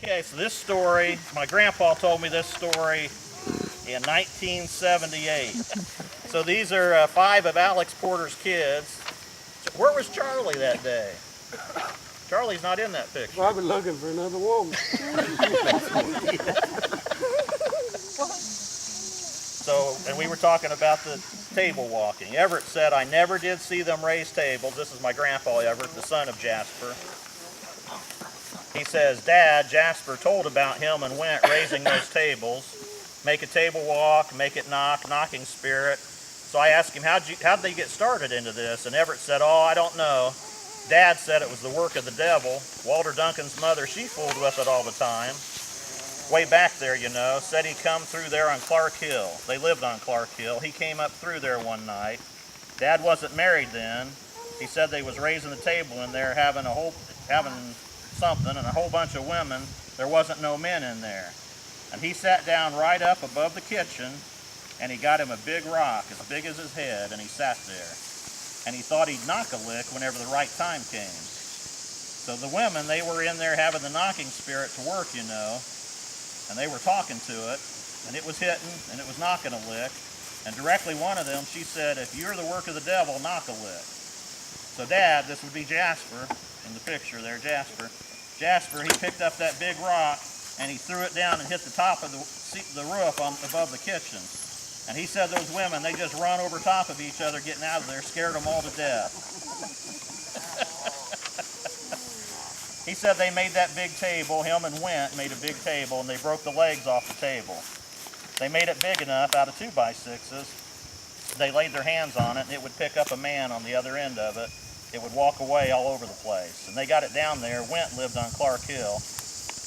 Okay, so this story, my grandpa told me this story in 1978. So these are 5 of Alex Porter's kids. Where was Charlie that day? Charlie's not in that picture. Probably looking for another woman. So, and we were talking about the table walking. Everett said, I never did see them raise tables. This is my grandpa Everett, the son of Jasper. He says, Dad, Jasper told about him and Wint raising those tables. Make a table walk, make it knock, knocking spirit. So I asked him, how'd they get started into this? And Everett said, oh, I don't know. Dad said it was the work of the devil. Walter Duncan's mother, she fooled with it all the time. Way back there, you know, said he come through there on Clark Hill. They lived on Clark Hill. He came up through there one night. Dad wasn't married then. He said they was raising the table in there, having something, and a whole bunch of women. There wasn't no men in there. And he sat down right up above the kitchen, and he got him a big rock as big as his head, and he sat there. And he thought he'd knock a lick whenever the right time came. So the women, they were in there having the knocking spirit to work, you know, and they were talking to it, and it was hitting, and it was knocking a lick. And directly one of them, she said, if you're the work of the devil, knock a lick. So Dad, this would be Jasper, in the picture there, Jasper, he picked up that big rock, and he threw it down and hit the top of the roof above the kitchen. And he said those women, they just run over top of each other getting out of there, scared them all to death. He said they made that big table, him and Wint made a big table, and they broke the legs off the table. They made it big enough out of 2x6s. They laid their hands on it, and it would pick up a man on the other end of it. It would walk away all over the place. And they got it down there. Wint lived on Clark Hill.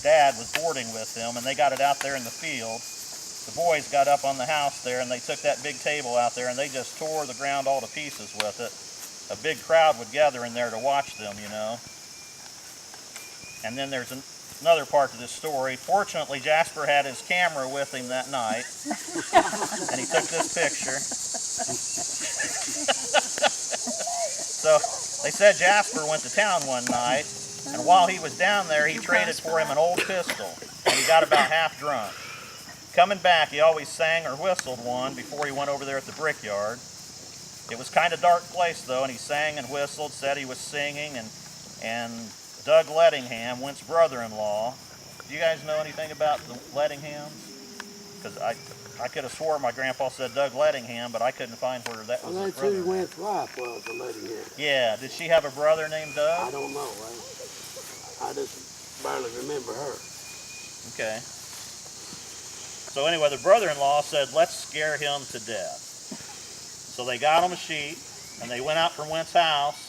Dad was boarding with them, and they got it out there in the field. The boys got up on the house there, and they took that big table out there, and they just tore the ground all to pieces with it. A big crowd would gather in there to watch them, you know. And then there's another part to this story. Fortunately, Jasper had his camera with him that night, and he took this picture. So they said Jasper went to town one night, and while he was down there, he traded for him an old pistol, and he got about half drunk. Coming back, he always sang or whistled one before he went over there at the brickyard. It was kind of dark place, though, and he sang and whistled, said he was singing, and Doug Lettingham, Wint's brother-in-law. Do you guys know anything about the Lettinghams? Because I could have swore my grandpa said Doug Lettingham, but I couldn't find where that was. Well, that's who Wint's wife was, the Lettingham. Yeah, did she have a brother named Doug? I don't know. I just barely remember her. Okay. So anyway, the brother-in-law said, let's scare him to death. So they got him a sheet, and they went out from Wint's house,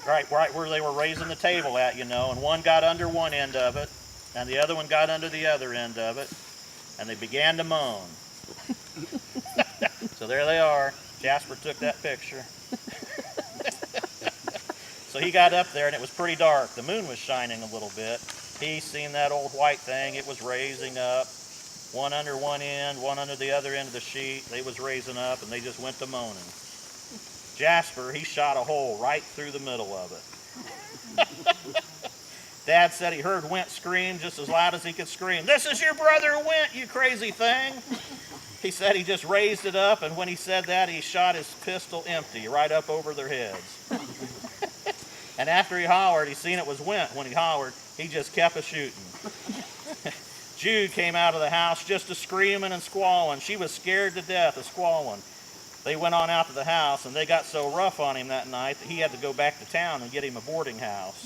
right where they were raising the table at, you know, and one got under one end of it, and the other one got under the other end of it, and they began to moan. So there they are. Jasper took that picture. So he got up there, and it was pretty dark. The moon was shining a little bit. He seen that old white thing. It was raising up. One under one end, one under the other end of the sheet. They was raising up, and they just went to moaning. Jasper, he shot a hole right through the middle of it. Dad said he heard Wint scream just as loud as he could scream, "This is your brother Wint, you crazy thing!" He said he just raised it up, and when he said that, he shot his pistol empty right up over their heads. And after he hollered, he seen it was Wint. When he hollered, he just kept a-shooting. Jude came out of the house just a-screaming and squalling. She was scared to death of squalling. They went on out to the house, and they got so rough on him that night that he had to go back to town and get him a boarding house.